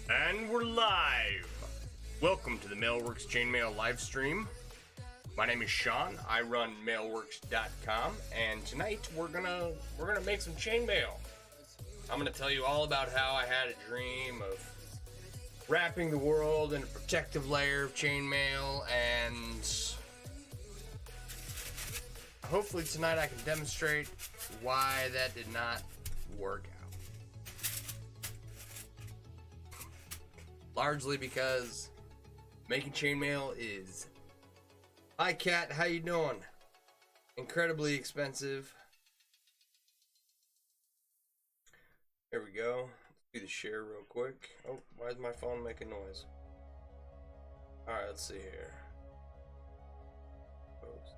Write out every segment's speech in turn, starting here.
And we're live! Welcome to the MailleWerX Chainmail live stream. My name is Sean. I run MailleWerX.com, and tonight we're gonna make some chainmail. I'm gonna tell you all about how I had a dream of wrapping the world in a protective layer of chainmail, and hopefully tonight I can demonstrate why that did not work out. Largely because making chainmail is, hi cat, how you doing? Incredibly expensive. There we go. Let's do the share real quick. Oh, why is my phone making noise? Alright, let's see here. Post.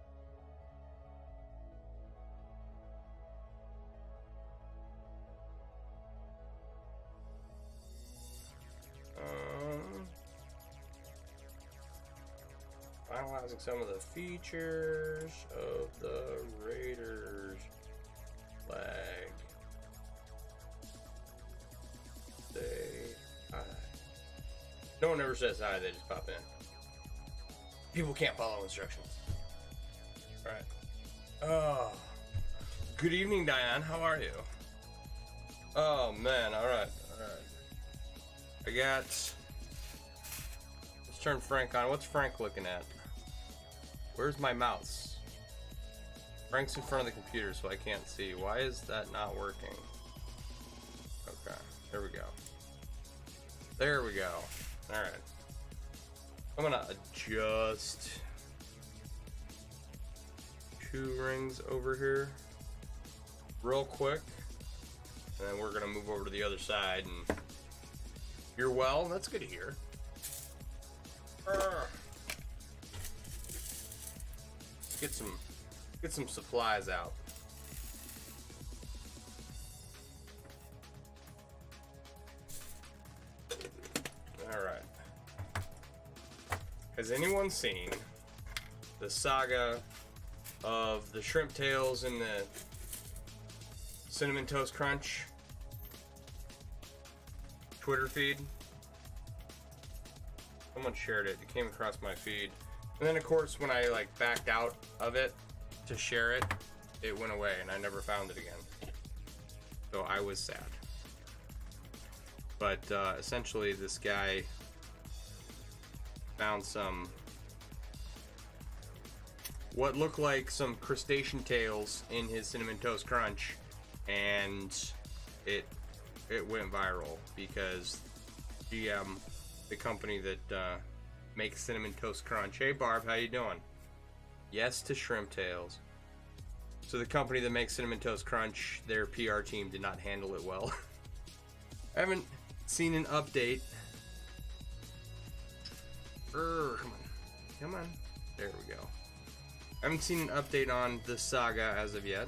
Finalizing some of the features of the Raiders flag. Say hi. No one ever says hi, they just pop in. People can't follow instructions. Alright. Oh. Good evening, Diane. How are you? Oh, man. Alright. I got... Let's turn Frank on. What's Frank looking at? Where's my mouse? Frank's in front of the computer, so I can't see. Why is that not working? Okay, there we go. There we go. Alright. I'm gonna adjust 2 rings over here real quick. And then we're gonna move over to the other side, and you're well? That's good to hear. Get some supplies out. All right. Has anyone seen the saga of the shrimp tails and the cinnamon toast crunch Twitter feed? Someone shared it. It came across my feed. And then of course when I like backed out of it to share it, it went away and I never found it again. So I was sad. But essentially this guy found some what looked like some crustacean tails in his cinnamon toast crunch, and it went viral because GM, the company that makes cinnamon toast crunch. Hey Barb, how you doing? Yes to shrimp tails. So the company that makes cinnamon toast crunch, their PR team did not handle it well. I haven't seen an update. Come on. There we go. I haven't seen an update on the saga as of yet.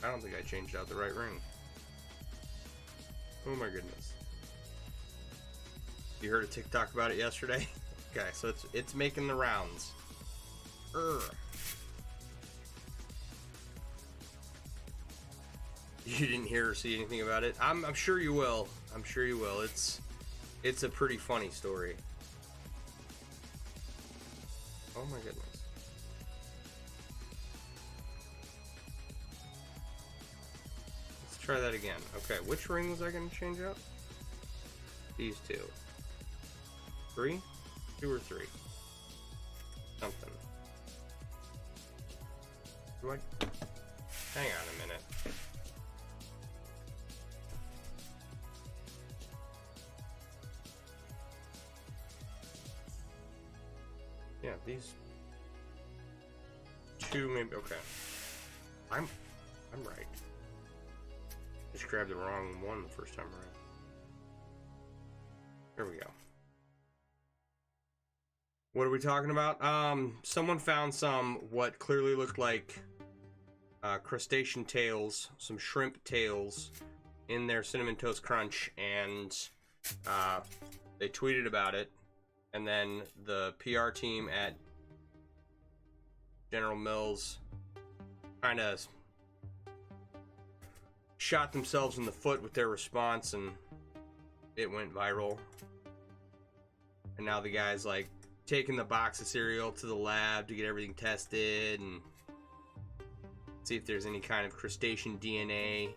I don't think I changed out the right ring. Oh my goodness. You heard a TikTok about it yesterday? Okay, so it's making the rounds. You didn't hear or see anything about it? I'm sure you will. I'm sure you will. It's a pretty funny story. Oh my goodness. Try that again. Okay, which ring was I going to change out? These two. 3? 2 or 3? Something. Do I... Hang on a minute. Yeah, these 2 maybe... Okay. I'm right. Just grabbed the wrong one the first time around. There we go. What are we talking about? Someone found some what clearly looked like crustacean tails, some shrimp tails in their cinnamon toast crunch, and they tweeted about it, and then the PR team at General Mills kind of shot themselves in the foot with their response, and it went viral. And now the guy's like taking the box of cereal to the lab to get everything tested and see if there's any kind of crustacean DNA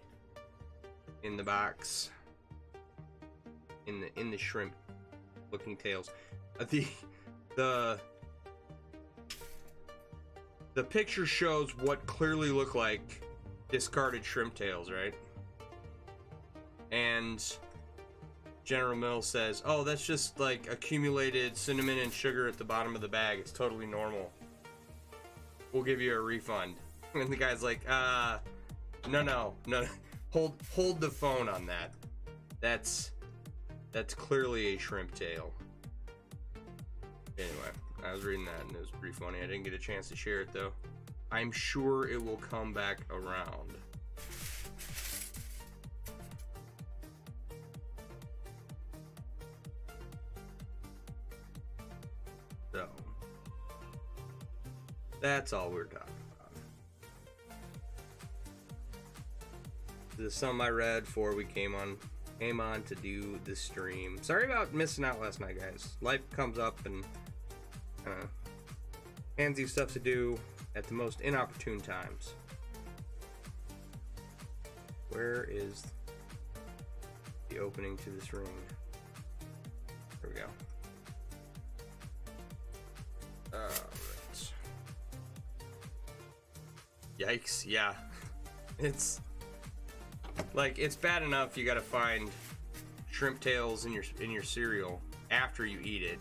in the box, in the shrimp looking tails. The picture shows what clearly look like discarded shrimp tails, right? And General Mills says, "Oh, that's just like accumulated cinnamon and sugar at the bottom of the bag. It's totally normal. We'll give you a refund." And the guy's like, no. Hold the phone on that. That's clearly a shrimp tail." Anyway, I was reading that and it was pretty funny. I didn't get a chance to share it though. I'm sure it will come back around. So, that's all we're talking about. This is something I read before we came on to do the stream. Sorry about missing out last night, guys. Life comes up and hands you stuff to do at the most inopportune times. Where is the opening to this ring? There we go. Alright. Yikes, yeah. It's like, it's bad enough you gotta find shrimp tails in your cereal after you eat it,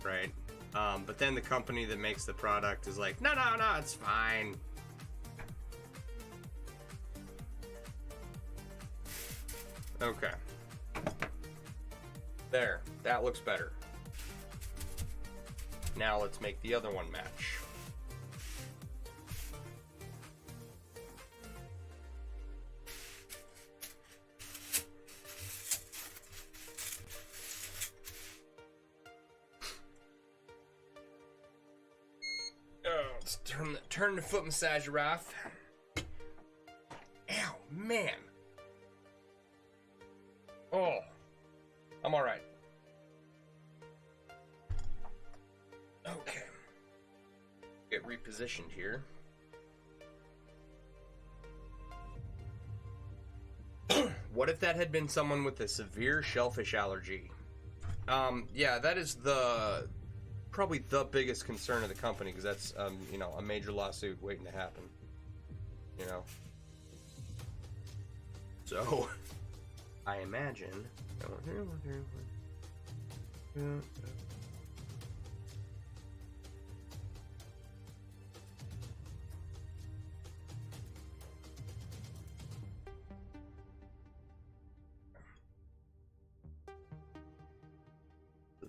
right? But then the company that makes the product is like, no, it's fine. Okay. There, that looks better. Now let's make the other one match. Let's turn the foot massager off. Ow, man. Oh, I'm all right. Okay. Get repositioned here. What if that had been someone with a severe shellfish allergy? Yeah, that is probably the biggest concern of the company, because that's a major lawsuit waiting to happen. So I imagine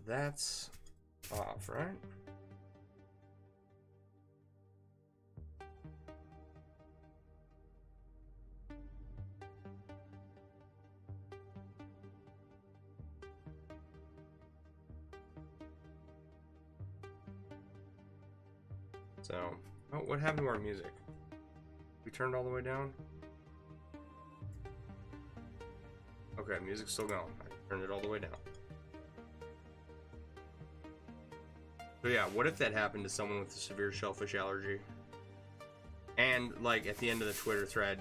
that's off, right? So, oh, what happened to our music? We turned all the way down? Okay, music's still going. I turned it all the way down. So yeah, what if that happened to someone with a severe shellfish allergy? And like at the end of the Twitter thread,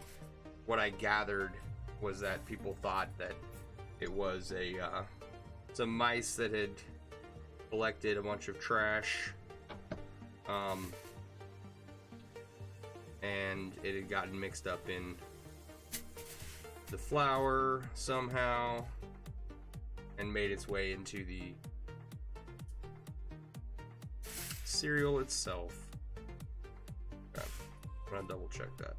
what I gathered was that people thought that it was some mice that had collected a bunch of trash, and it had gotten mixed up in the flour somehow and made its way into the cereal itself. Okay. I'm gonna double check that.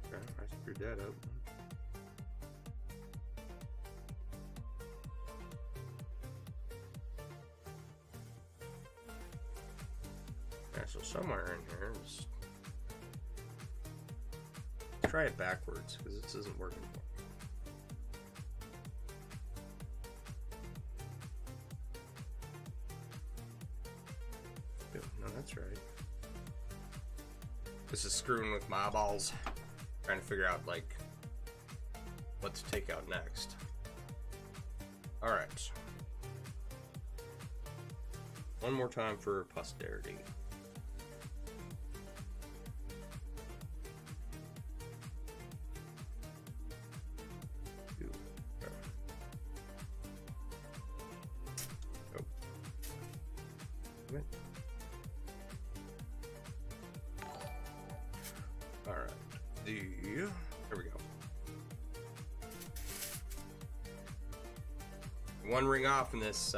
Okay, I screwed that up. Okay, so somewhere in here, just try it backwards, because this isn't working. that's right. This is screwing with my balls. Trying to figure out, like, what to take out next. Alright. One more time for posterity. Alright, here we go. One ring off in this,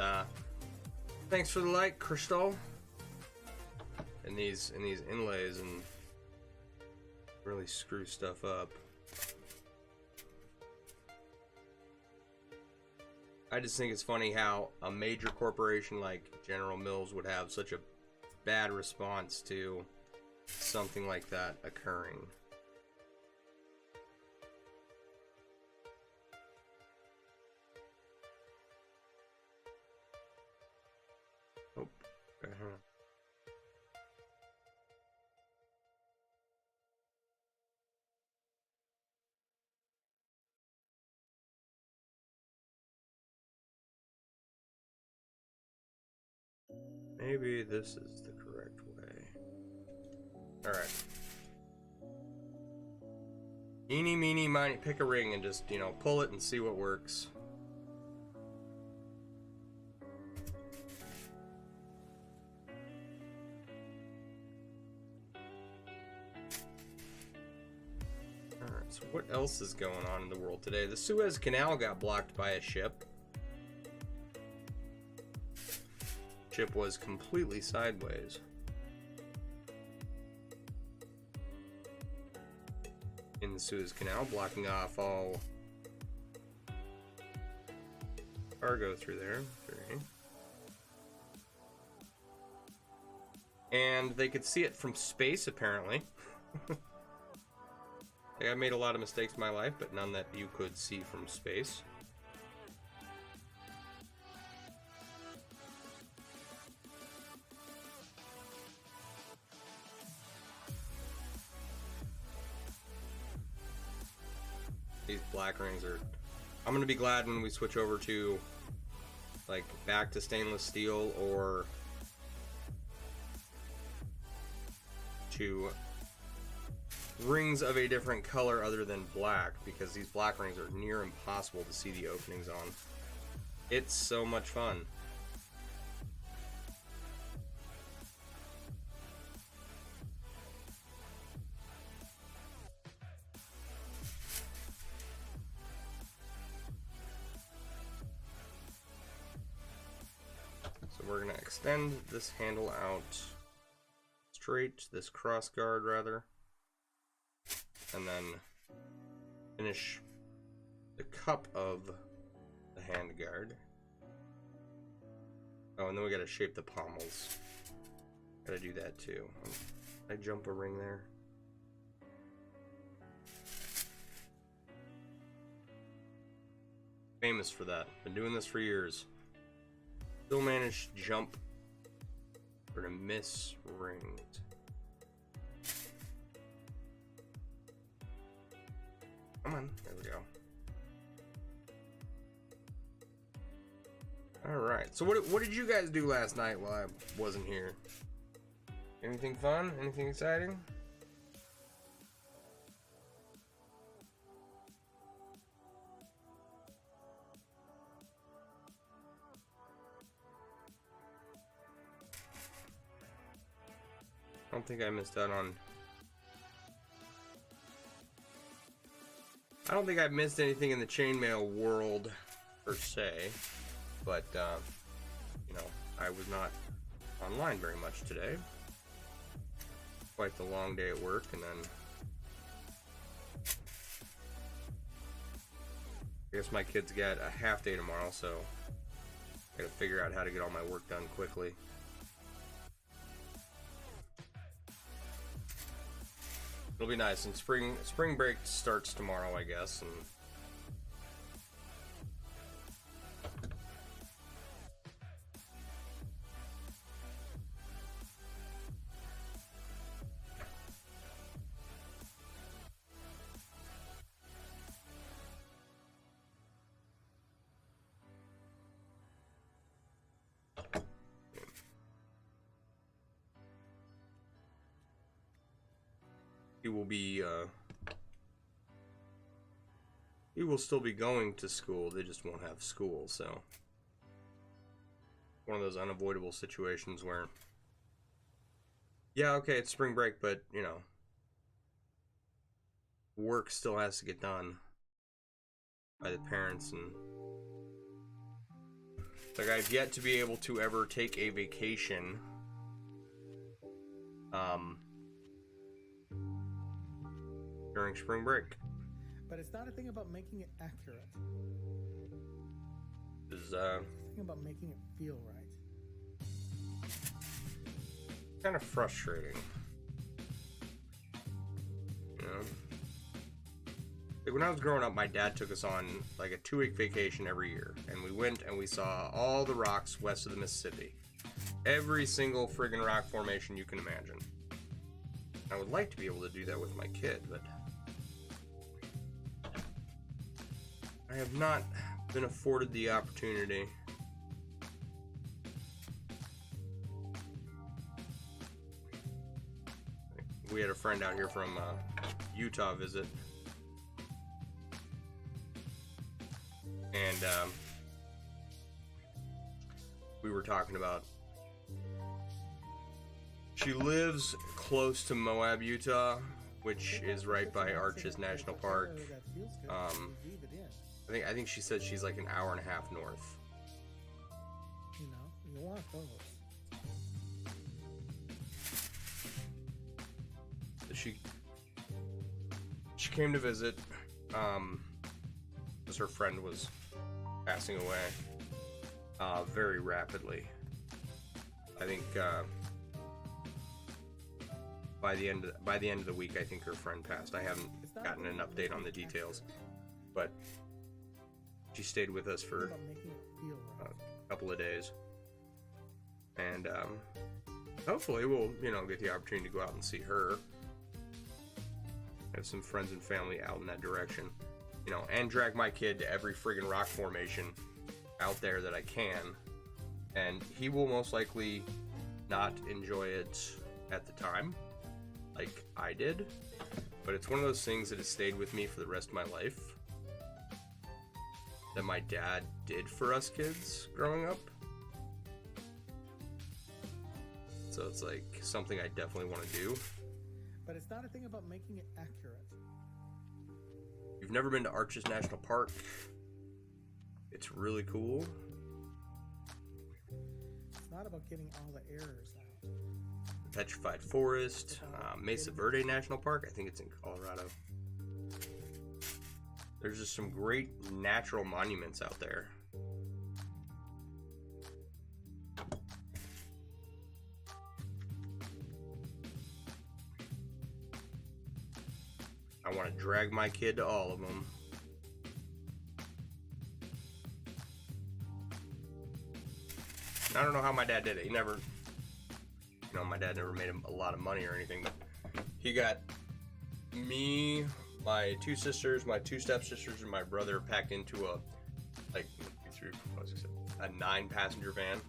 thanks for the like, Crystal. And these inlays and really screw stuff up. I just think it's funny how a major corporation like General Mills would have such a bad response to something like that occurring. Oh, maybe this is the correct way. Alright. Eeny, meeny, miny, pick a ring and just, you know, pull it and see what works. Alright, so what else is going on in the world today? The Suez Canal got blocked by a ship. Ship was completely sideways. In the Suez Canal, blocking off all cargo through there. And they could see it from space, apparently. I made a lot of mistakes in my life, but none that you could see from space. These black rings are... I'm gonna be glad when we switch over to, like, back to stainless steel or to rings of a different color other than black, because these black rings are near impossible to see the openings on. It's so much fun. So we're going to extend this handle out straight, this cross guard rather, and then finish the cup of the hand guard. Oh, and then we got to shape the pommels. Got to do that too. I jump a ring there. Famous for that. Been doing this for years. Still managed to jump or to miss rings. Come on, there we go. Alright, so what did you guys do last night while I wasn't here? Anything fun? Anything exciting? I don't think I missed out on... I don't think I've missed anything in the chainmail world, per se. But, you know, I was not online very much today. Quite the long day at work, and then... I guess my kids get a half day tomorrow, so... I gotta figure out how to get all my work done quickly. It'll be nice, and spring break starts tomorrow, I guess, and he will be, he will still be going to school, they just won't have school, so. One of those unavoidable situations where, yeah, okay, it's spring break, but, you know, work still has to get done by the parents, and like, I've yet to be able to ever take a vacation during spring break. But it's not a thing about making it accurate. It's It's a thing about making it feel right. kind of frustrating, you know. Like, when I was growing up, my dad took us on like a 2-week vacation every year, and we went and we saw all the rocks west of the Mississippi, every single friggin' rock formation you can imagine. I would like to be able to do that with my kid, but I have not been afforded the opportunity. We had a friend out here from Utah visit, and we were talking about, she lives close to Moab, Utah, which is right by Arches National Park. I think she said she's like an hour and a half north. You know, you want those. She came to visit, because her friend was passing away very rapidly. I think by the end of the week, I think her friend passed. I haven't gotten an update on the details, but she stayed with us for a couple of days, and hopefully we'll, you know, get the opportunity to go out and see her. I have some friends and family out in that direction, you know, and drag my kid to every friggin' rock formation out there that I can, and he will most likely not enjoy it at the time like I did, but it's one of those things that has stayed with me for the rest of my life, that my dad did for us kids growing up. So it's like something I definitely want to do. But it's not a thing about making it accurate. You've never been to Arches National Park? It's really cool. It's not about getting all the errors out. Petrified Forest, Mesa Verde National Park, I think it's in Colorado. There's just some great natural monuments out there. I want to drag my kid to all of them. I don't know how my dad did it. He never, you know, my dad never made him a lot of money or anything, but he got me, my 2 sisters, my 2 stepsisters, and my brother packed into a, like, 9-passenger van,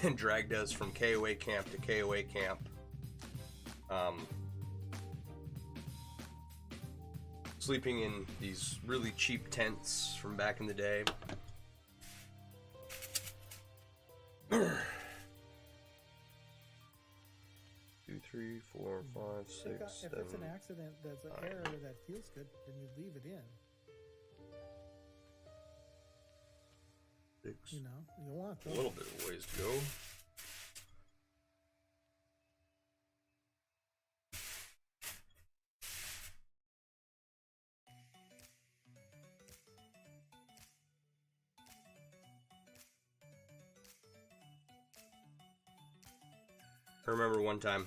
and dragged us from KOA camp to KOA camp. Sleeping in these really cheap tents from back in the day. 2, 3, 4, 5, 6, 7. If it's an accident that's an error that feels good, then you leave it in. 6. You know, you want those. A little bit of ways to go. I remember one time.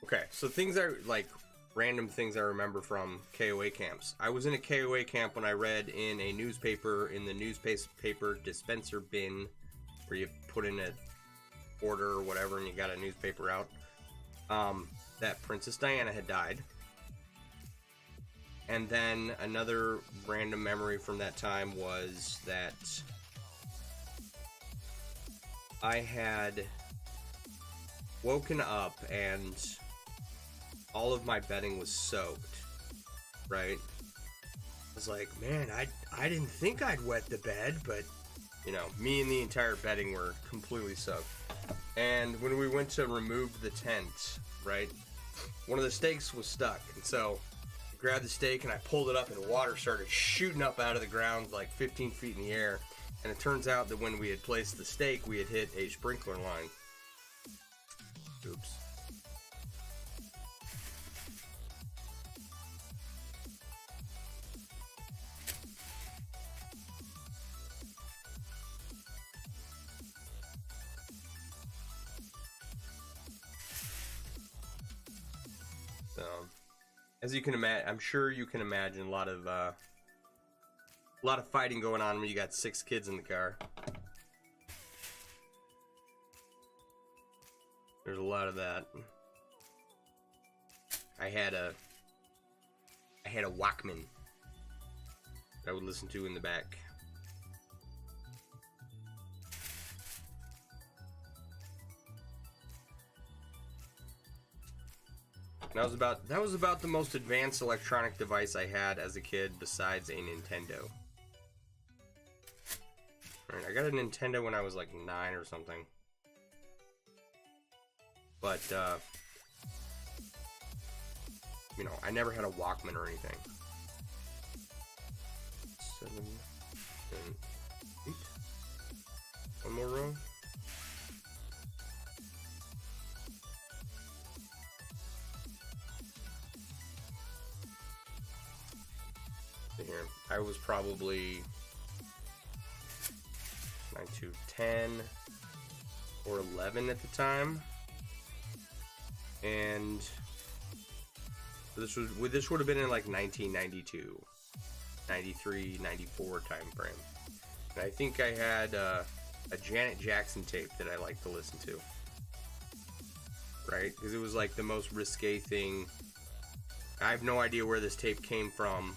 Okay, so things are like random things I remember from KOA camps. I was in a KOA camp when I read in a newspaper, in the newspaper dispenser bin, where you put in a order or whatever and you got a newspaper out, that Princess Diana had died. And then another random memory from that time was that I had woken up and all of my bedding was soaked, right? I was like, man, I didn't think I'd wet the bed, but, you know, me and the entire bedding were completely soaked. And when we went to remove the tent, right, one of the stakes was stuck. And so I grabbed the stake and I pulled it up, and water started shooting up out of the ground like 15 feet in the air. And it turns out that when we had placed the stake, we had hit a sprinkler line. Oops. So, as you can imagine, I'm sure you can imagine a lot of fighting going on when you got 6 kids in the car. There's a lot of that. I had a Walkman that I would listen to in the back. And that was about the most advanced electronic device I had as a kid besides a Nintendo. Right, I got a Nintendo when I was like 9 or something. But you know, I never had a Walkman or anything. 7 and 8. One more row. Here, I was probably 9 to 10 or 11 at the time, and this would have been in like 1992, 93, 94 time frame. And I think I had a Janet Jackson tape that I liked to listen to, right? Because it was like the most risque thing. I have no idea where this tape came from.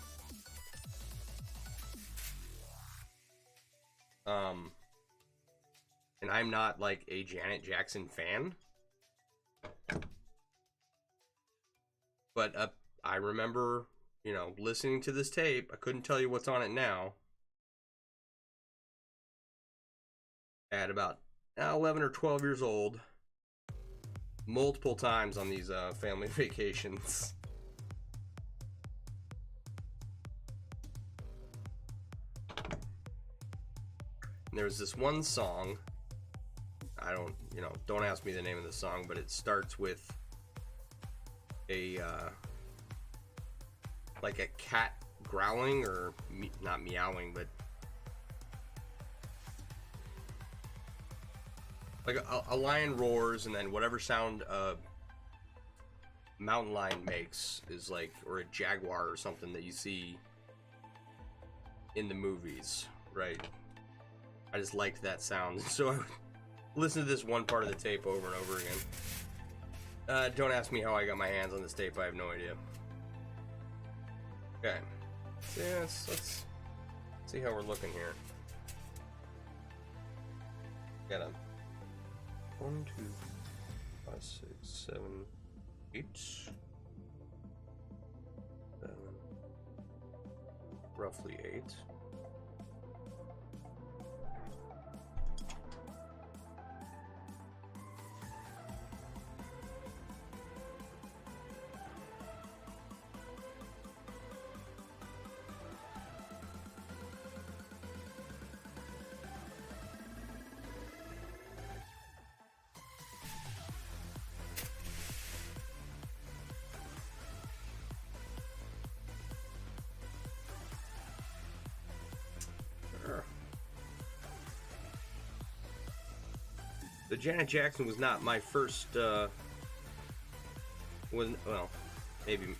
And I'm not like a Janet Jackson fan, but I remember, you know, listening to this tape. I couldn't tell you what's on it now. At about 11 or 12 years old, multiple times on these family vacations. And there was this one song. Don't ask me the name of the song, but it starts with a like a cat growling, or not meowing, but like a lion roars, and then whatever sound a mountain lion makes is like, or a jaguar or something that you see in the movies, right? I just liked that sound, so I would listen to this one part of the tape over and over again. Don't ask me how I got my hands on this tape, I have no idea. Okay, so yeah, let's see how we're looking here. Got a 1, 2, 5, 6, 7, 8, 7, roughly 8. So Janet Jackson was not my first,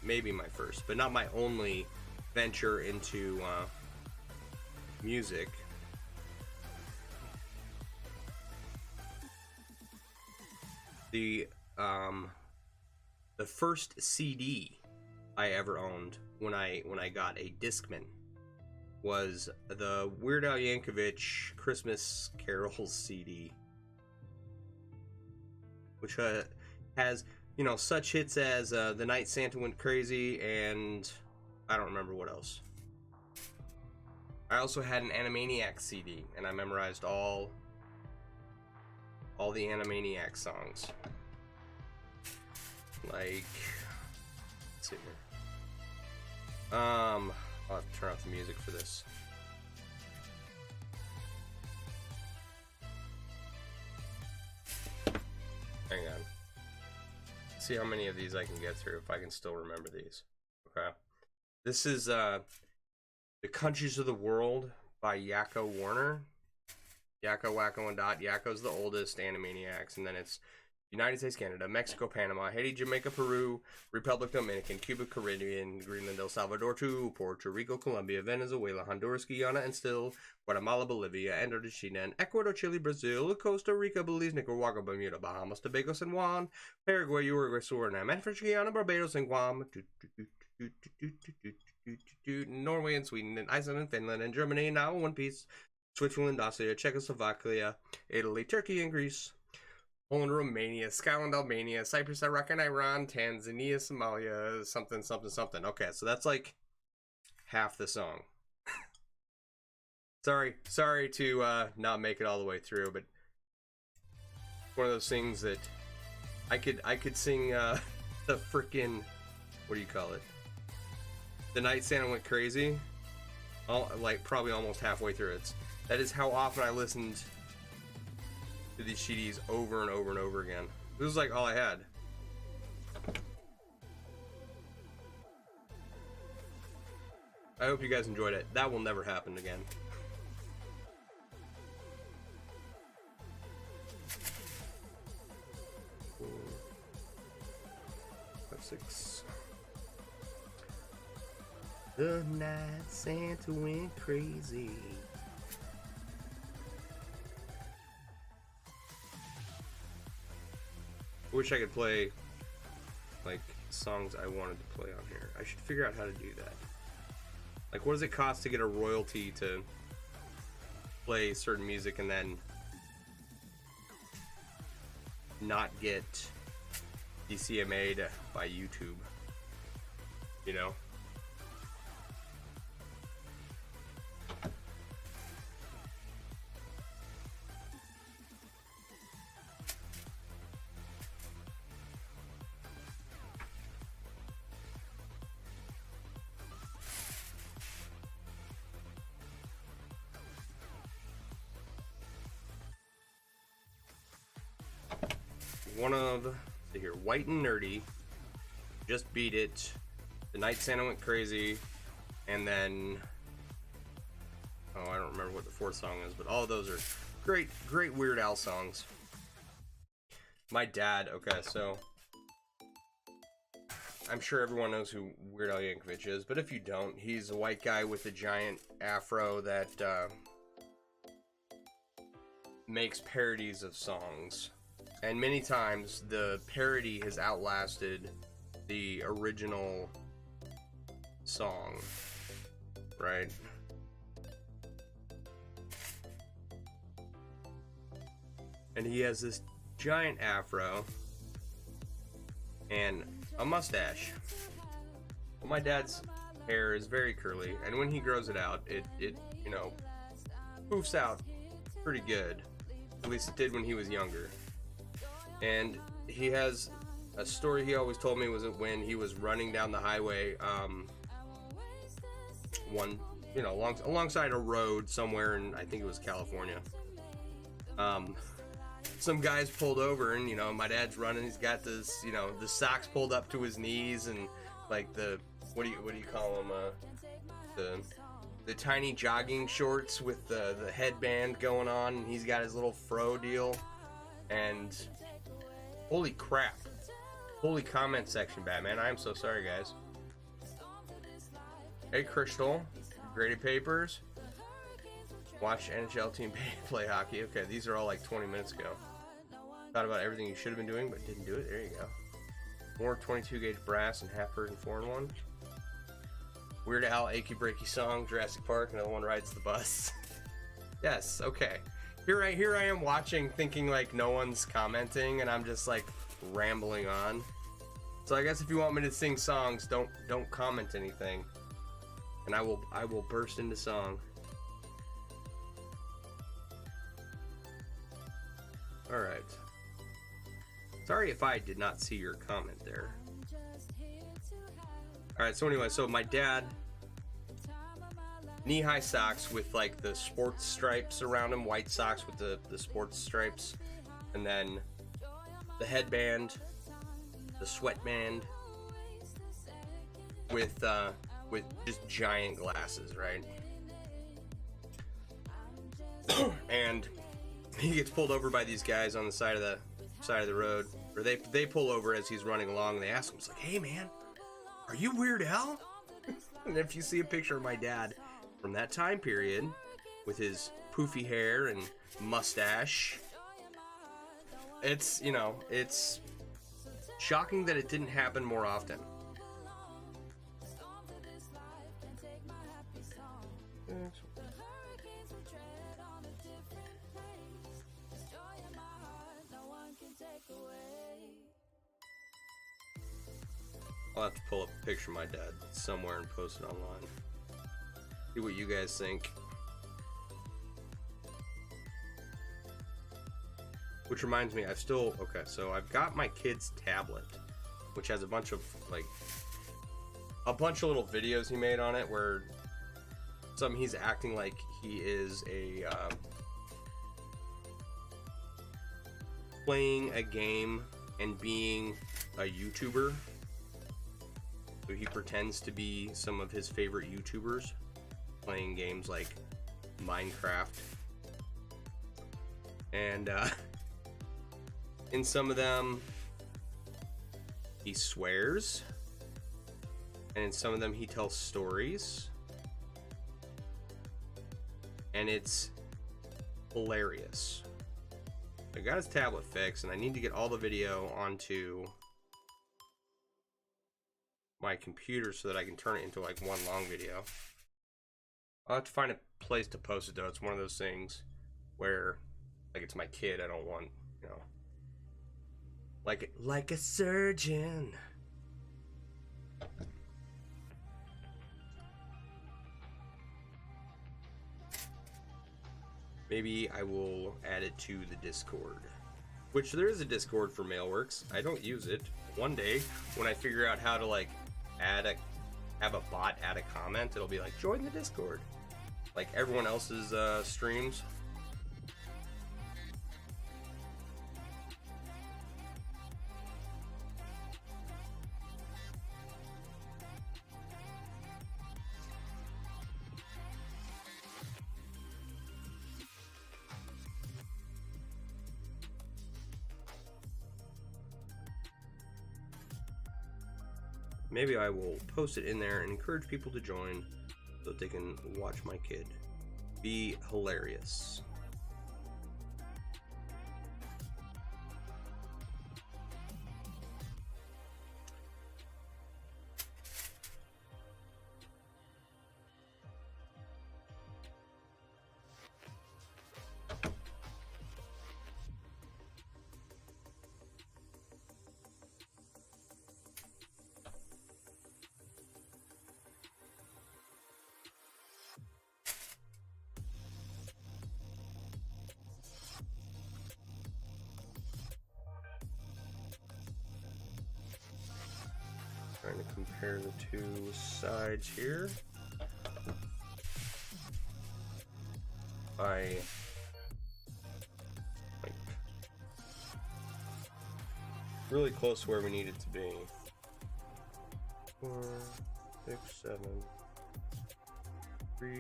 maybe my first, but not my only venture into music. The first CD I ever owned when I got a Discman was the Weird Al Yankovic Christmas Carols CD. which has, you know, such hits as The Night Santa Went Crazy, and I don't remember what else. I also had an Animaniacs CD, and I memorized all the Animaniacs songs. Like, let's see here. I'll have to turn off the music for this. Hang on. See how many of these I can get through, if I can still remember these. Okay. This is The Countries of the World by Yakko Warner. Yakko, Wacko, and Dot. Yakko's the oldest Animaniacs, and then it's United States, Canada, Mexico, Panama, Haiti, Jamaica, Peru, Republic Dominican, Cuba, Caribbean, Greenland, El Salvador, Puerto Rico, Colombia, Venezuela, Honduras, Guyana, and still Guatemala, Bolivia, Argentina, and Ecuador, Chile, Brazil, Costa Rica, Belize, Nicaragua, Bermuda, Bahamas, Tobago, San Juan, Paraguay, Uruguay, Suriname, and French Guiana, Barbados, and Guam, Norway, and Sweden, and Iceland, and Finland, and Germany, now one piece, Switzerland, Austria, Czechoslovakia, Italy, Turkey, and Greece, Poland, Romania, Scotland, Albania, Cyprus, Iraq, and Iran, Tanzania, Somalia, something, something, something. Okay, so that's like half the song. Sorry to not make it all the way through, but one of those things that I could sing the frickin', what do you call it? The Night Santa Went Crazy, like probably almost halfway through it. That is how often I listened to these CDs over and over and over again. This was like all I had. I hope you guys enjoyed it. That will never happen again. Four, 5, 6. The night Santa went crazy. I wish I could play like songs I wanted to play on here. I should figure out how to do that. Like, what does it cost to get a royalty to play certain music and then not get DCMA'd by YouTube? You know? One of, let's see here, White and Nerdy, Just Beat It, The Night Santa Went Crazy, and then, oh, I don't remember what the fourth song is, but all of those are great Weird Al songs. My dad, okay, so I'm sure everyone knows who Weird Al Yankovic is, but if you don't, he's a white guy with a giant afro that makes parodies of songs. And many times the parody has outlasted the original song, right? And he has this giant afro and a mustache. Well, my dad's hair is very curly, and when he grows it out, it you know, poofs out pretty good. At least it did when he was younger. And he has a story he always told me was that when he was running down the highway, alongside a road somewhere in, I think it was California, some guys pulled over, and, you know, my dad's running, he's got this, you know, the socks pulled up to his knees, and like the, what do you call them, the tiny jogging shorts with the headband going on, and he's got his little fro deal, and holy crap. Holy comment section, Batman. I am so sorry, guys. Hey, Crystal. Graded papers. Watch NHL team play hockey. Okay, these are all like 20 minutes ago. Thought about everything you should have been doing, but didn't do it. There you go. More 22 gauge brass and half Persian 4-in-1. Weird Al Achy Breaky song. Jurassic Park. Another one rides the bus. Yes, okay. Here I am watching, thinking like no one's commenting, and I'm just like rambling on. So I guess if you want me to sing songs, don't comment anything, and I will burst into song. All right. Sorry if I did not see your comment there. All right. So anyway, so my dad, knee-high socks with like the sports stripes around them, white socks with the sports stripes, and then the headband, the sweatband, with just giant glasses, right? And he gets pulled over by these guys on the side of the road, or they pull over as he's running along, and they ask him, it's like, hey man, are you Weird Al? And if you see a picture of my dad from that time period with his poofy hair and mustache, it's, you know, it's shocking that it didn't happen more often. I'll have to pull up a picture of my dad somewhere and post it online. See what you guys think. Which reminds me, so I've got my kid's tablet, which has a bunch of little videos he made on it, where he's acting like he is playing a game and being a YouTuber. So he pretends to be some of his favorite YouTubers, playing games like Minecraft. And in some of them, he swears. And in some of them, he tells stories. And it's hilarious. I got his tablet fixed, and I need to get all the video onto my computer so that I can turn it into like one long video. I'll have to find a place to post it though. It's one of those things where, like, it's my kid. I don't want, you know, like a surgeon. Maybe I will add it to the Discord, which there is a Discord for MailleWerX. I don't use it. One day when I figure out how to like have a bot add a comment, it'll be like, join the Discord, like everyone else's streams. Maybe I will post it in there and encourage people to join so that they can watch my kid be hilarious. Trying to compare the two sides here. I like really close to where we need it to be. 4, 6, 7, 3.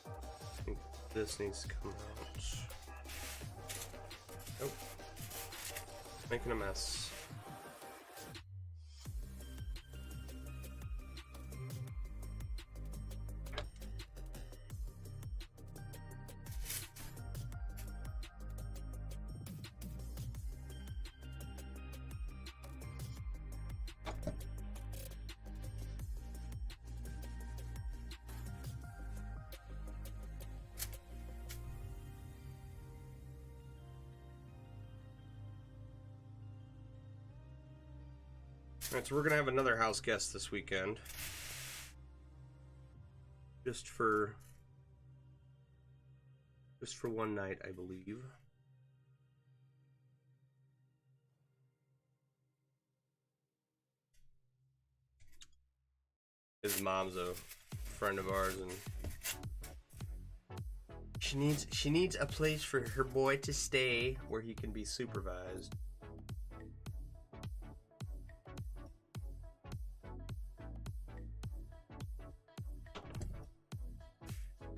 I think this needs to come out. Oh, making a mess. Alright, so we're gonna have another house guest this weekend. Just for one night, I believe. His mom's a friend of ours, and she needs a place for her boy to stay where he can be supervised.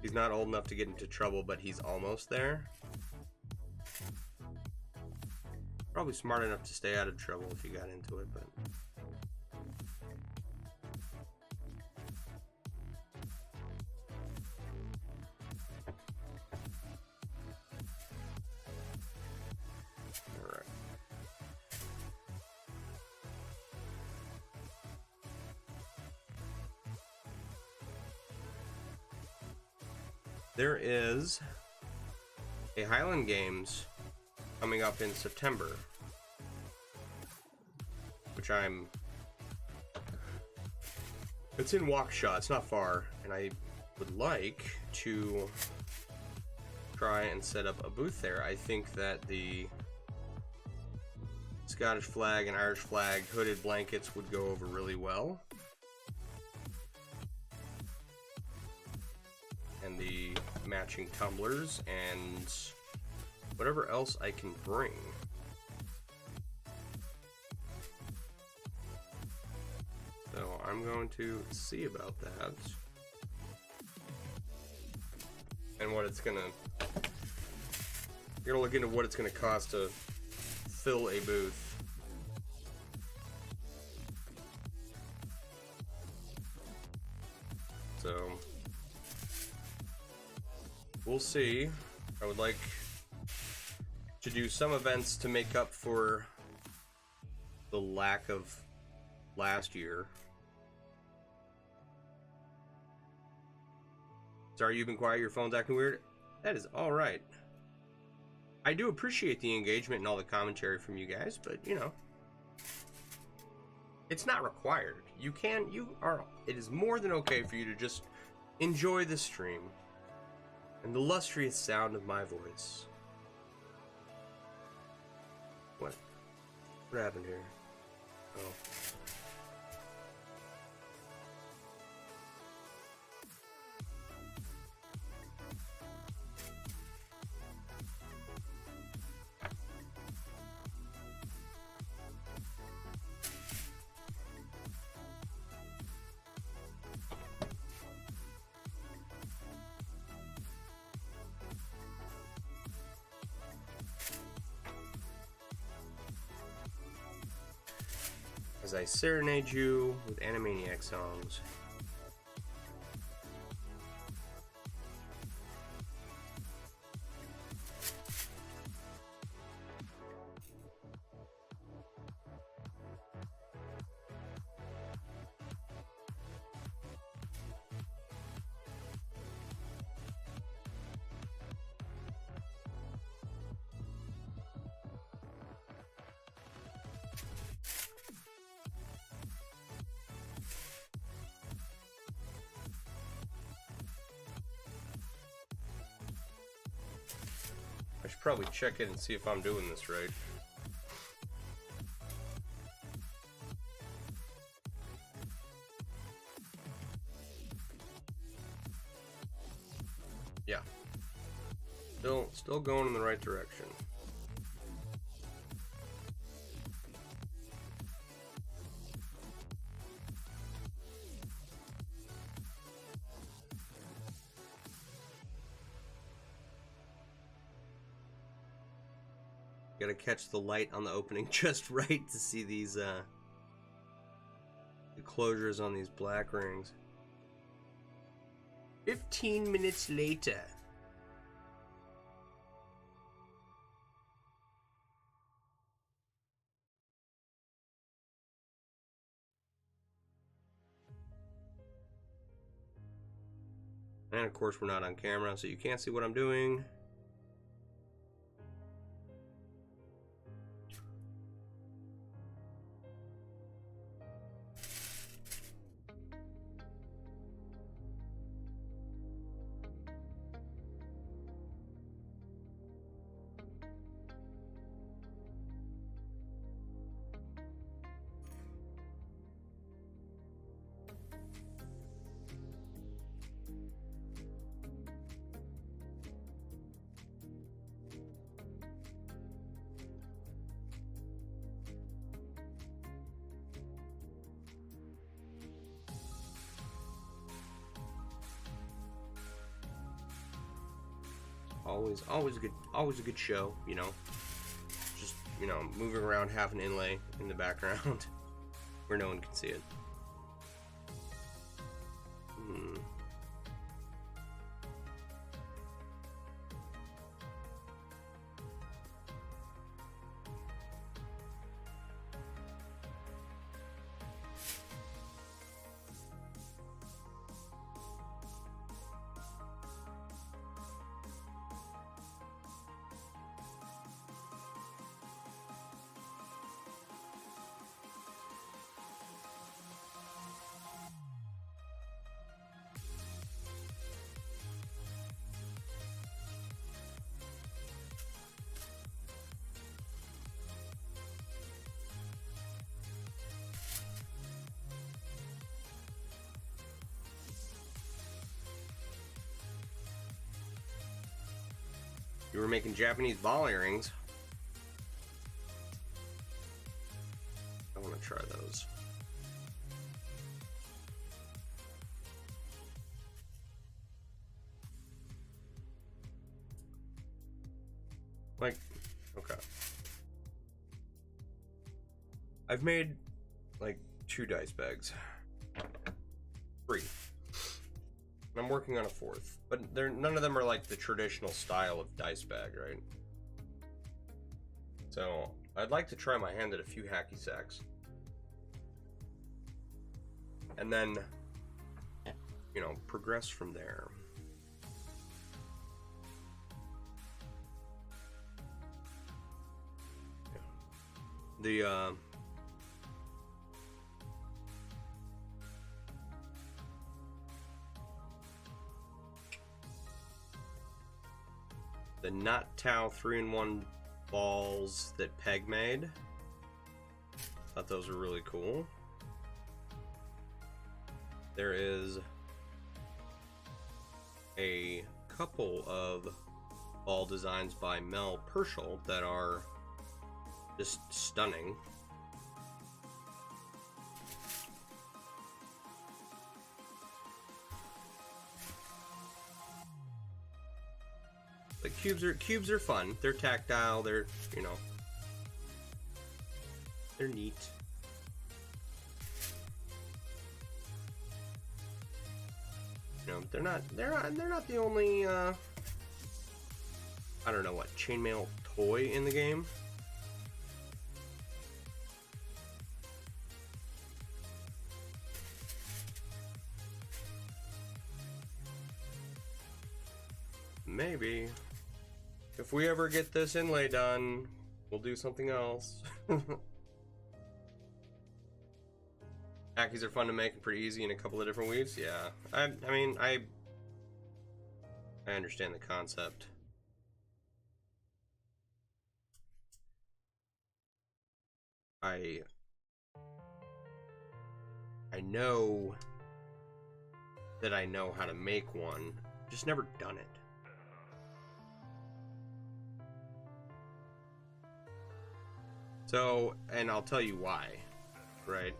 He's not old enough to get into trouble, but he's almost there. Probably smart enough to stay out of trouble if he got into it, but... Alright. There is a Highland Games coming up in September, which it's in Waukesha, it's not far, and I would like to try and set up a booth there. I think that the Scottish flag and Irish flag hooded blankets would go over really well. And the matching tumblers and whatever else I can bring. So I'm going to see about that. And what it's gonna... You're gonna look into what it's gonna cost to fill a booth. So... we'll see. I would like to do some events to make up for the lack of last year. Sorry, you've been quiet. Your phone's acting weird. That is all right. I do appreciate the engagement and all the commentary from you guys, but you know, it's not required. It is more than okay for you to just enjoy the stream and the lustrous sound of my voice. What happened here? Oh. As I serenade you with Animaniac songs. I should probably check it and see if I'm doing this right. Yeah. Still going in the right direction. Gotta catch the light on the opening just right to see these the closures on these black rings. 15 minutes later. And of course we're not on camera, so you can't see what I'm doing. always a good show, you know. Just, you know, moving around half an inlay in the background where no one can see it. You were making Japanese ball earrings. I want to try those. Like, okay. I've made like 2 dice bags. 3. I'm working on a 4th, but none of them are like the traditional style of dice bag, right? So I'd like to try my hand at a few hacky sacks, and then, you know, progress from there. The Not Tau 3-in-1 balls that Peg made. Thought those were really cool. There is a couple of ball designs by Mel Pershall that are just stunning. The cubes are fun. They're tactile. They're, you know, they're neat. You know, they're not the only I don't know what, chainmail toy in the game. Maybe. If we ever get this inlay done, we'll do something else. Hackies are fun to make and pretty easy in a couple of different weaves. Yeah, I mean, I understand the concept. I know that I know how to make one, just never done it. So, and I'll tell you why, right?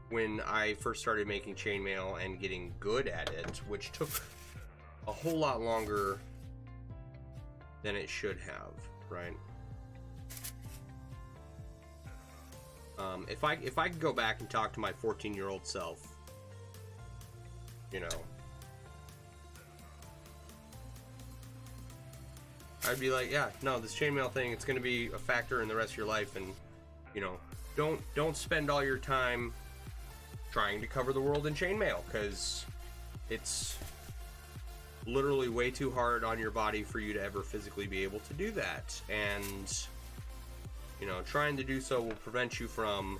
When I first started making chainmail and getting good at it, which took a whole lot longer than it should have, right? If I could go back and talk to my 14-year-old self, you know, I'd be like, yeah, no, this chainmail thing, it's going to be a factor in the rest of your life, and, you know, don't spend all your time trying to cover the world in chainmail, because it's literally way too hard on your body for you to ever physically be able to do that, and, you know, trying to do so will prevent you from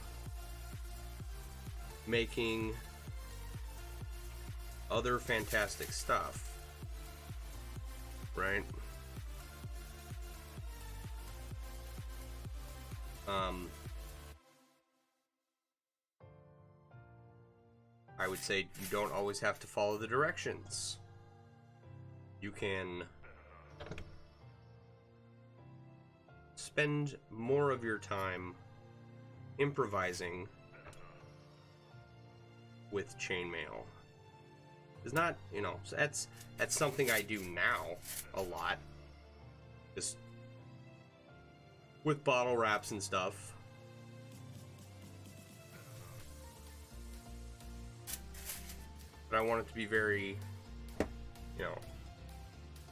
making other fantastic stuff, right? I would say you don't always have to follow the directions. You can spend more of your time improvising with chainmail It's not, you know, so that's something I do now a lot. Just with bottle wraps and stuff. But I want it to be very, you know,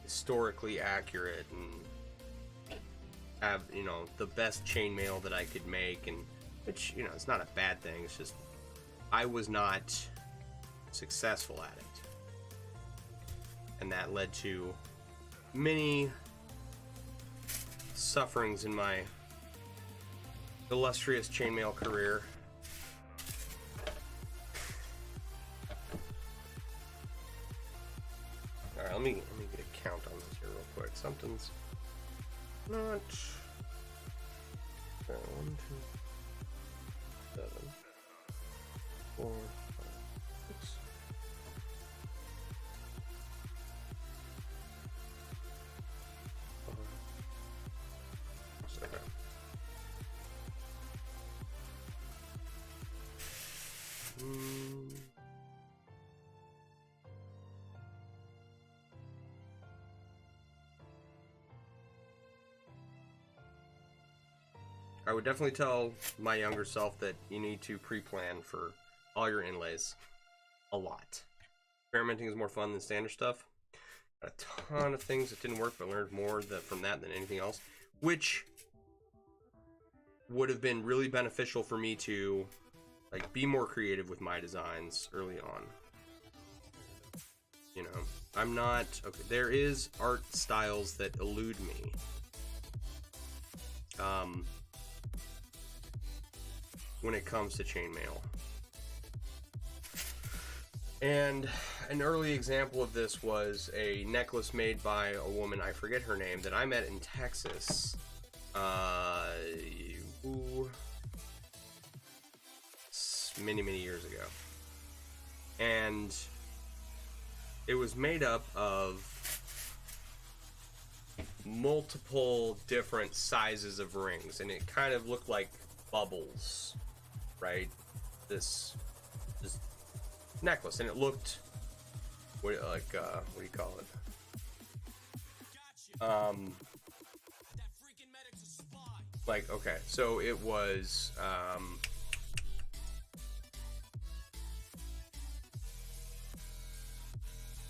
historically accurate and have, you know, the best chainmail that I could make, and which, you know, it's not a bad thing. It's just I was not successful at it. And that led to many sufferings in my illustrious chainmail career. Alright, let me get a count on this here real quick. Something's not... Okay, 1, 2, 7, 4, 5, 6. Okay. I would definitely tell my younger self that you need to pre-plan for all your inlays a lot. Experimenting is more fun than standard stuff. Got a ton of things that didn't work, but learned more from that than anything else, which would have been really beneficial for me to like be more creative with my designs early on. You know, I'm not okay. There is art styles that elude me. When it comes to chainmail. And an early example of this was a necklace made by a woman, I forget her name, that I met in Texas. Many years ago. And it was made up of multiple different sizes of rings, and it kind of looked like bubbles, right? This necklace, and it looked what do you call it? Like, okay, so it was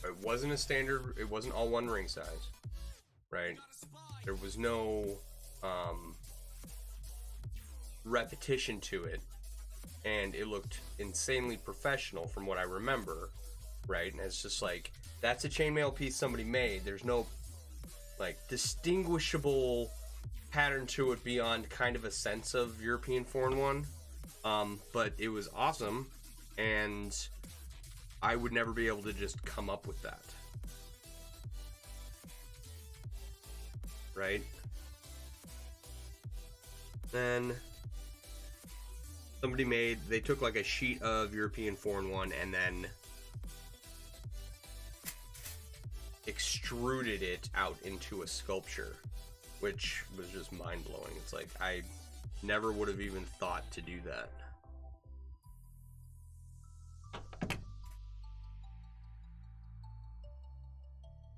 it wasn't a standard, it wasn't all one ring size, right? There was no repetition to it, and it looked insanely professional from what I remember, right? And it's just like, that's a chainmail piece somebody made. There's no like distinguishable pattern to it beyond kind of a sense of European foreign one, but it was awesome, and I would never be able to just come up with that, right? Then they took like a sheet of European foreign one and then extruded it out into a sculpture, which was just mind-blowing. It's like, I never would have even thought to do that.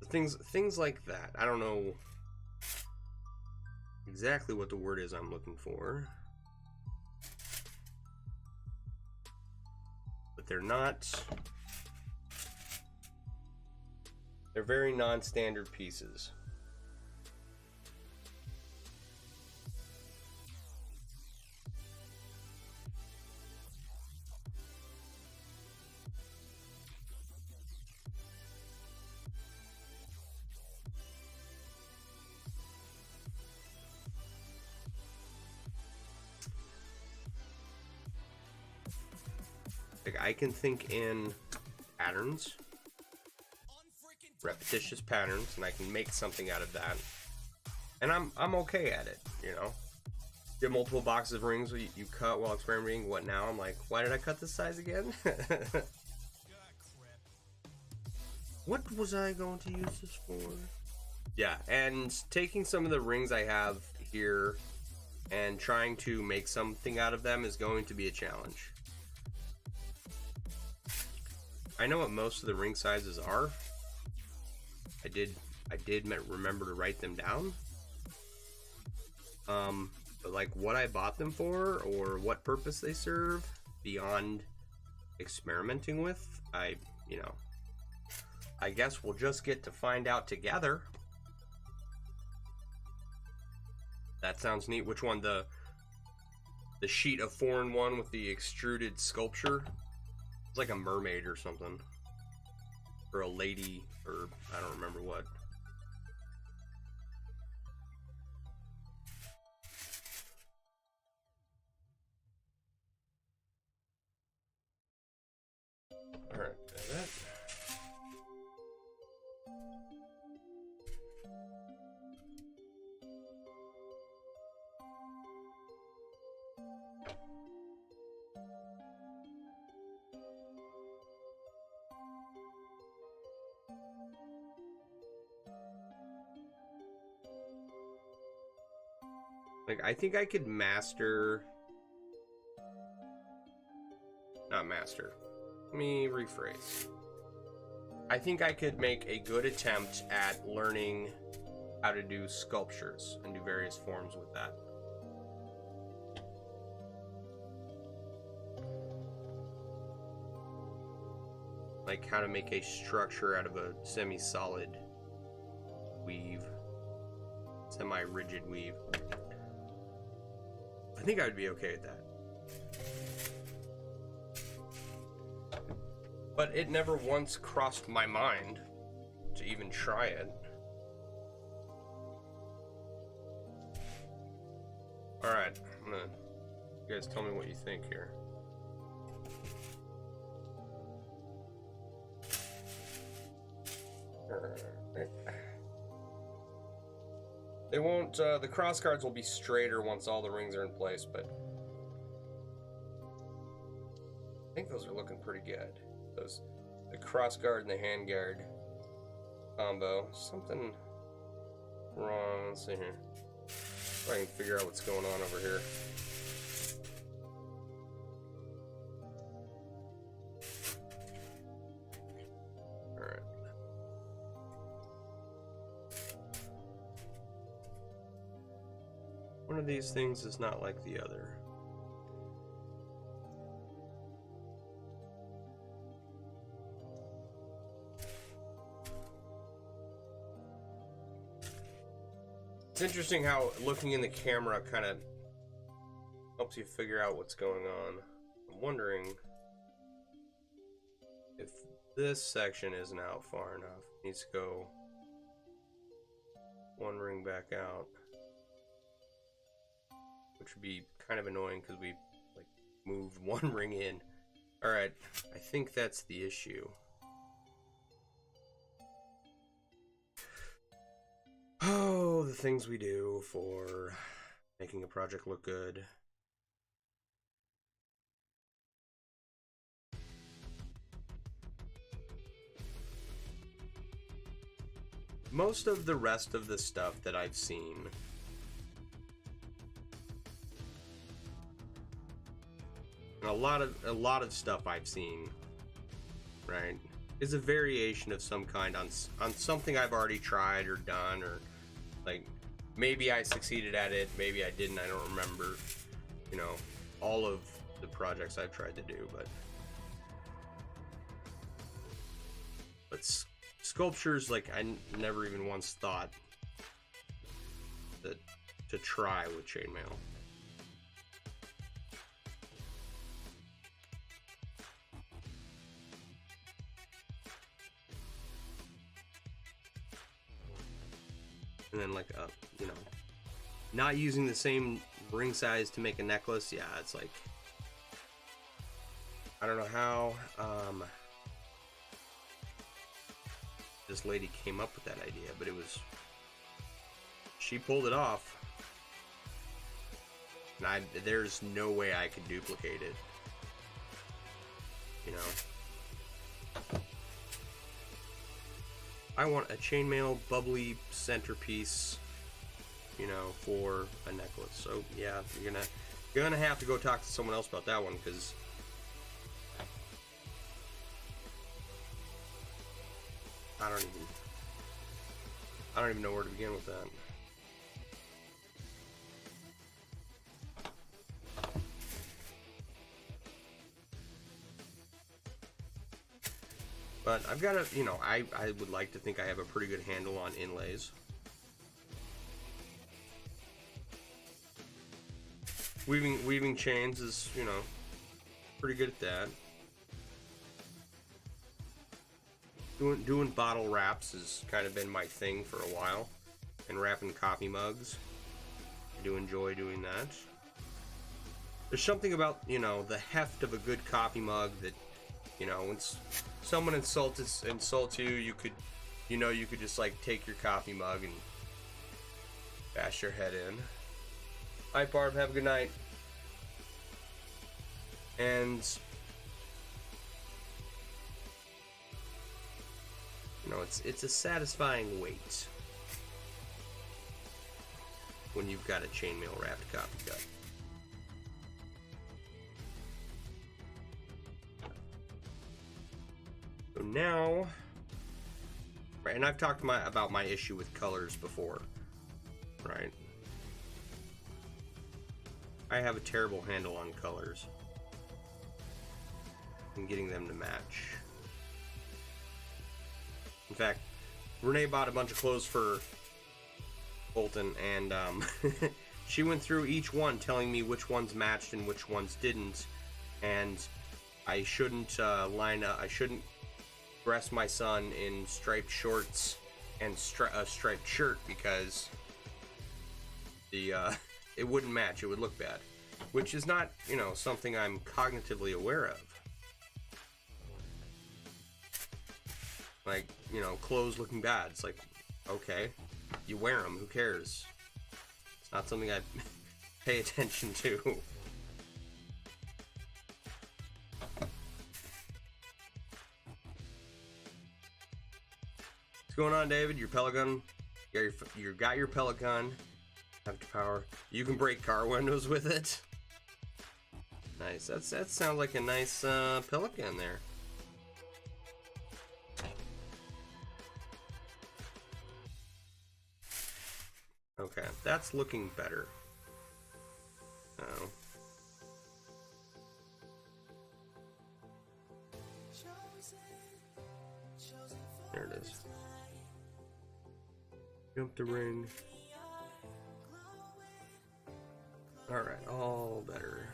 Things like that. I don't know exactly what the word is I'm looking for. But they're very non-standard pieces. Like, I can think in patterns, repetitious patterns, and I can make something out of that, and I'm okay at it, you know. Get multiple boxes of rings you cut while experimenting. What now? I'm like, why did I cut this size again? What was I going to use this for? Yeah, and taking some of the rings I have here and trying to make something out of them is going to be a challenge. I know what most of the ring sizes are. I did remember to write them down. But like what I bought them for or what purpose they serve beyond experimenting with, I guess we'll just get to find out together. That sounds neat. Which one? The sheet of 4-in-1 with the extruded sculpture? It's like a mermaid or something. Or a lady, or I don't remember what. Alright, that. Like, I think I could master... Not master. Let me rephrase. I think I could make a good attempt at learning how to do sculptures and do various forms with that. Like how to make a structure out of a semi-solid weave. Semi-rigid weave. I think I would be okay with that. But it never once crossed my mind to even try it. Alright, I'm gonna... You guys tell me what you think here. Alright. They won't, the cross guards will be straighter once all the rings are in place, but... I think those are looking pretty good. The cross guard and the hand guard combo. Something wrong. Let's see here. If I can figure out what's going on over here. Alright. One of these things is not like the other. It's interesting how looking in the camera kind of helps you figure out what's going on. I'm wondering if this section isn't out far enough. It needs to go one ring back out, which would be kind of annoying because we like moved one ring in. All right, I think that's the issue. Oh, the things we do for making a project look good. Most of the rest of the stuff that I've seen and a lot of stuff I've seen, right, is a variation of some kind on something I've already tried or done, or like maybe I succeeded at it, maybe I didn't, I don't remember, you know, all of the projects I've tried to do, but sculptures, like I never even once thought that to try with chainmail. And then like you know, not using the same ring size to make a necklace, yeah, it's like I don't know how this lady came up with that idea, but she pulled it off, and there's no way I could duplicate it, you know. I want a chainmail bubbly centerpiece, you know, for a necklace. So yeah, you're gonna have to go talk to someone else about that one, because I don't even know where to begin with that. But I've got a, you know, I would like to think I have a pretty good handle on inlays. Weaving chains is, you know, pretty good at that. Doing bottle wraps has kind of been my thing for a while, and wrapping coffee mugs. I do enjoy doing that. There's something about, you know, the heft of a good coffee mug that, you know, when someone insults you, you could just like take your coffee mug and bash your head in. All right, Barb, have a good night. And you know, it's a satisfying weight when you've got a chainmail wrapped coffee cup. So now, right, and I've talked about my issue with colors before, right? I have a terrible handle on colors and getting them to match. In fact, Renee bought a bunch of clothes for Bolton, and she went through each one telling me which ones matched and which ones didn't, and I shouldn't I shouldn't dress my son in striped shorts and a striped shirt because it wouldn't match. It would look bad, which is not, you know, something I'm cognitively aware of. Like, you know, clothes looking bad. It's like, okay, you wear them. Who cares? It's not something I pay attention to. What's going on, David? Your pellet gun? You got your pellet gun. Have to power. You can break car windows with it. Nice. That sounds like a nice pellet gun there. Okay, that's looking better. Oh. There it is. Jump the ring. Alright, all better.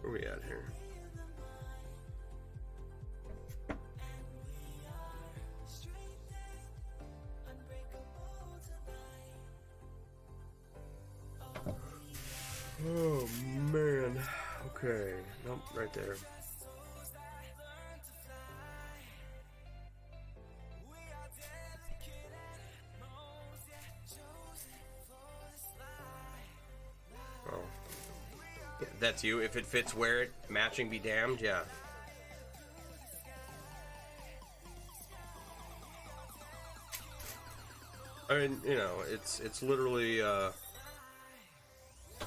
Where are we at here? Oh man. Okay. Nope, right there. Oh. Yeah, that's you. If it fits, wear it. Matching be damned, yeah. I mean, you know, it's literally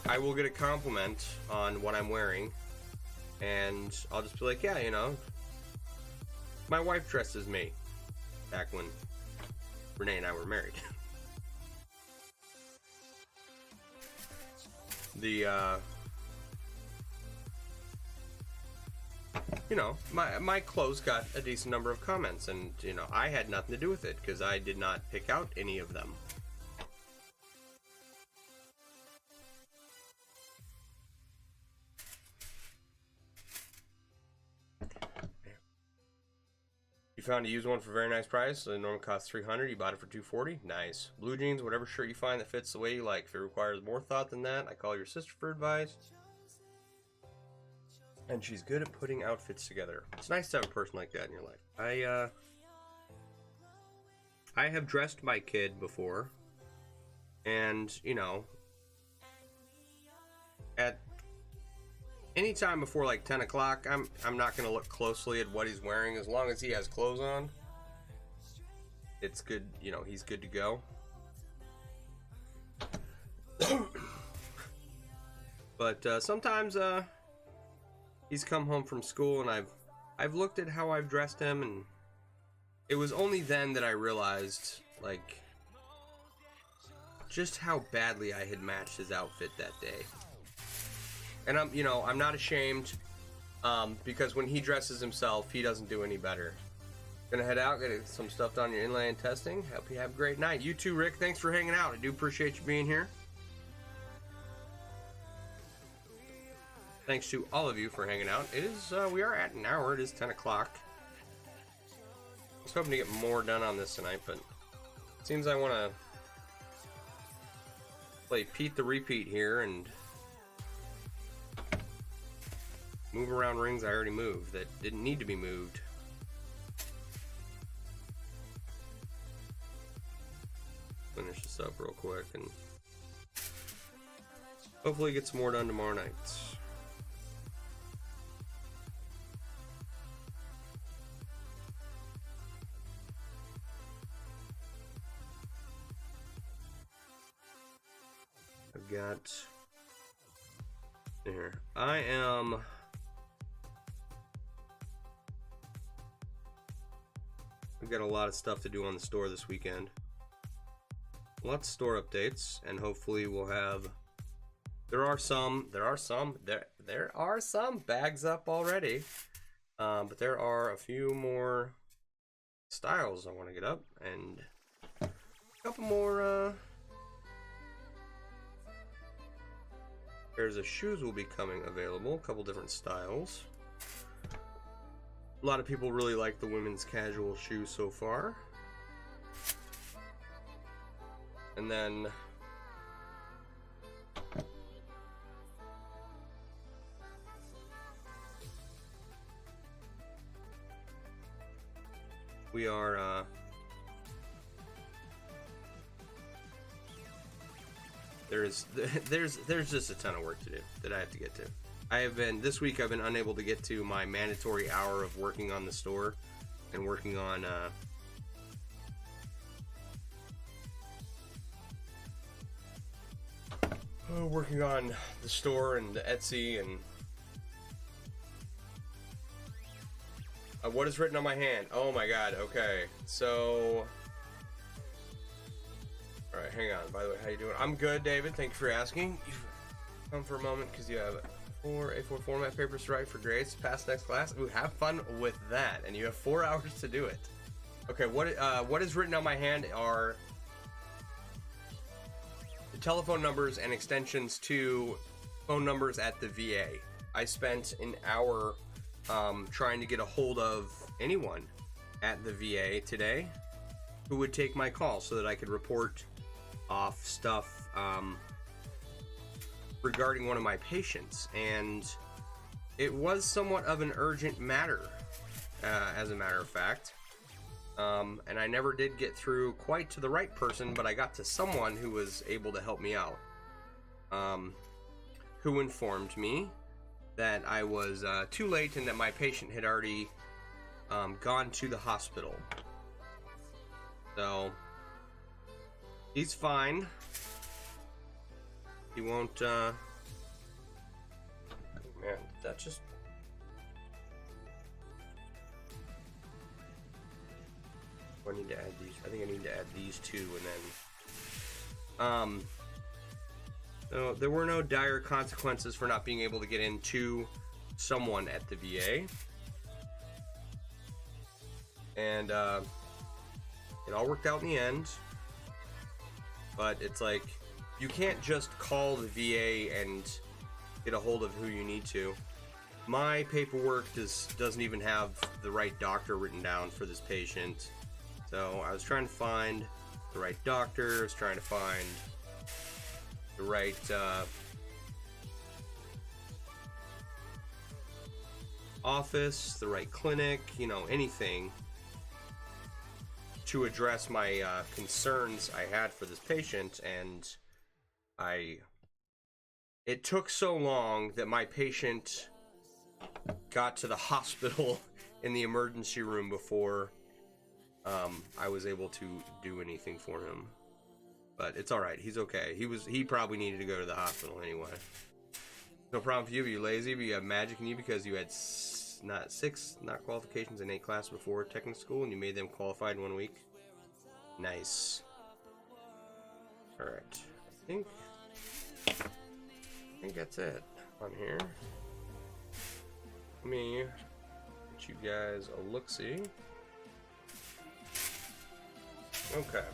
I will get a compliment on what I'm wearing, and I'll just be like, yeah, you know, my wife dressed as me back when Renee and I were married. You know, my clothes got a decent number of comments, and, you know, I had nothing to do with it because I did not pick out any of them. You found a used one for a very nice price. The normal cost $300. You bought it for $240. Nice. Blue jeans, whatever shirt you find that fits the way you like. If it requires more thought than that, I call your sister for advice. And she's good at putting outfits together. It's nice to have a person like that in your life. I have dressed my kid before, and, you know, at any time before like 10 o'clock, I'm not going to look closely at what he's wearing. As long as he has clothes on, it's good, you know, he's good to go. But sometimes he's come home from school, and I've looked at how I've dressed him, and it was only then that I realized, like, just how badly I had matched his outfit that day. And I'm not ashamed, because when he dresses himself, he doesn't do any better. Gonna head out, get some stuff done on your inlay and testing. Hope you have a great night. You too, Rick. Thanks for hanging out. I do appreciate you being here. Thanks to all of you for hanging out. It is, we are at an hour. It is 10 o'clock. I was hoping to get more done on this tonight, but it seems I want to play Pete the Repeat here and move around rings I already moved that didn't need to be moved. Finish this up real quick and hopefully get some more done tomorrow night. I've got here. I've got a lot of stuff to do on the store this weekend. Lots of store updates, and hopefully we'll have. There are some bags up already, but there are a few more styles I want to get up, and a couple more pairs of shoes will be coming available. A couple different styles. A lot of people really like the women's casual shoe so far. And then we are there's just a ton of work to do that I have to get to. This week I've been unable to get to my mandatory hour of working on the store and working on the store and the Etsy and what is written on my hand? Oh my god, okay. So alright, hang on. By the way, how you doing? I'm good, David. Thank you for asking. You've come for a moment because you have 4 A4 format papers to write for grades. Pass next class. Ooh, have fun with that. And you have 4 hours to do it. Okay, what is written on my hand are the telephone numbers and extensions to phone numbers at the VA. I spent an hour trying to get a hold of anyone at the VA today who would take my call so that I could report off stuff regarding one of my patients, and it was somewhat of an urgent matter, as a matter of fact, and I never did get through quite to the right person, but I got to someone who was able to help me out, who informed me that I was too late and that my patient had already gone to the hospital. So he's fine. He won't, oh man, that just... I need to add these. I think I need to add these two, and then, so there were no dire consequences for not being able to get into someone at the VA. And, it all worked out in the end. But it's like, you can't just call the VA and get a hold of who you need to. My paperwork doesn't even have the right doctor written down for this patient. So I was trying to find the right doctor, I was trying to find the right office, the right clinic, you know, anything to address my concerns I had for this patient, and it took so long that my patient got to the hospital in the emergency room before I was able to do anything for him. But it's alright, he's okay. He probably needed to go to the hospital anyway. No problem for you, but you're lazy, but you have magic in you because you had not qualifications in 8 classes before technical school, and you made them qualified in 1 week. Nice. Alright. I think that's it on here. Let me get you guys a look-see. Okay.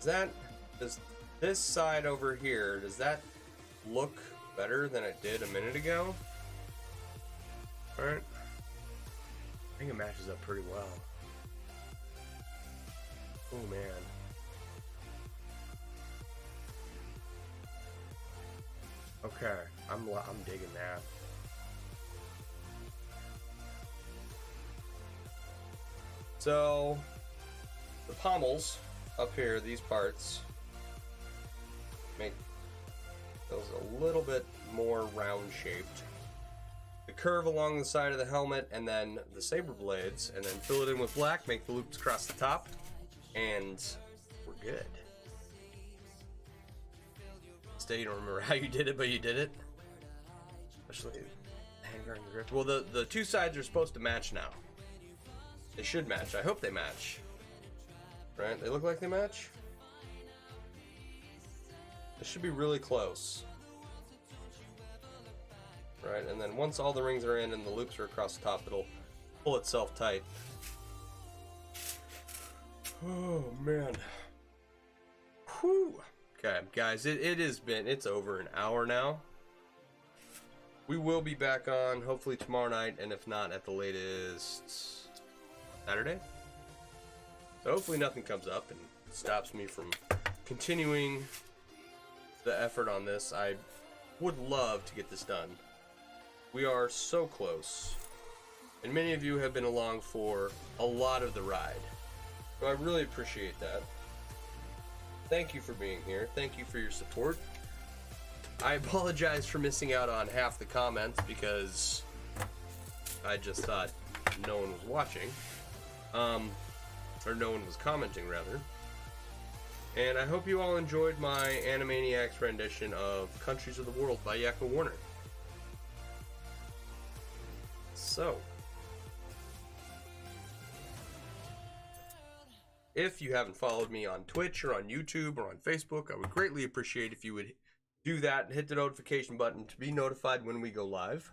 Does this side over here, does that look better than it did a minute ago? Alright. I think it matches up pretty well. Oh man. Okay, I'm digging that. So the pommels up here, these parts, make those a little bit more round shaped. The curve along the side of the helmet, and then the saber blades, and then fill it in with black, make the loops across the top, and we're good. Still, you don't remember how you did it, but you did it. Especially the handguard and the grip. Well, the two sides are supposed to match now. They should match. I hope they match. Right? They look like they match? This should be really close. Right? And then once all the rings are in and the loops are across the top, it'll pull itself tight. Oh, man. Whew. Okay, guys, it's over an hour now. We will be back on hopefully tomorrow night, and if not, at the latest Saturday. So hopefully nothing comes up and stops me from continuing the effort on this. I would love to get this done. We are so close, and many of you have been along for a lot of the ride, so I really appreciate that. Thank you for being here. Thank you for your support. I apologize for missing out on half the comments because I just thought no one was watching. Or no one was commenting, rather. And I hope you all enjoyed my Animaniacs rendition of Countries of the World by Yakko Warner. So, if you haven't followed me on Twitch or on YouTube or on Facebook, I would greatly appreciate if you would do that and hit the notification button to be notified when we go live.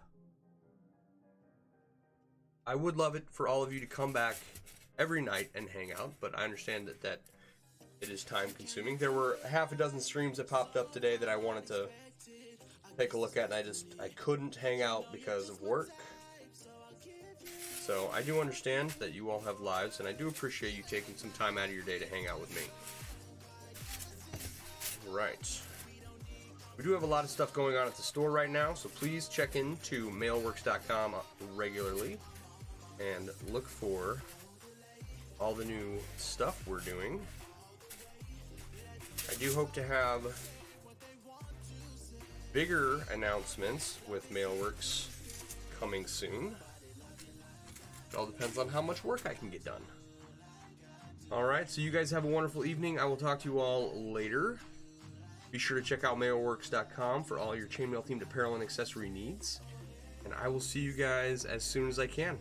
I would love it for all of you to come back every night and hang out, but I understand that it is time consuming. There were half a dozen streams that popped up today that I wanted to take a look at, and I couldn't hang out because of work. So I do understand that you all have lives, and I do appreciate you taking some time out of your day to hang out with me. Right. We do have a lot of stuff going on at the store right now, so please check into MailleWerX.com regularly and look for all the new stuff we're doing. I do hope to have bigger announcements with MailleWerX coming soon. It all depends on how much work I can get done. Alright, so you guys have a wonderful evening. I will talk to you all later. Be sure to check out MailleWerX.com for all your chainmail themed apparel and accessory needs. And I will see you guys as soon as I can.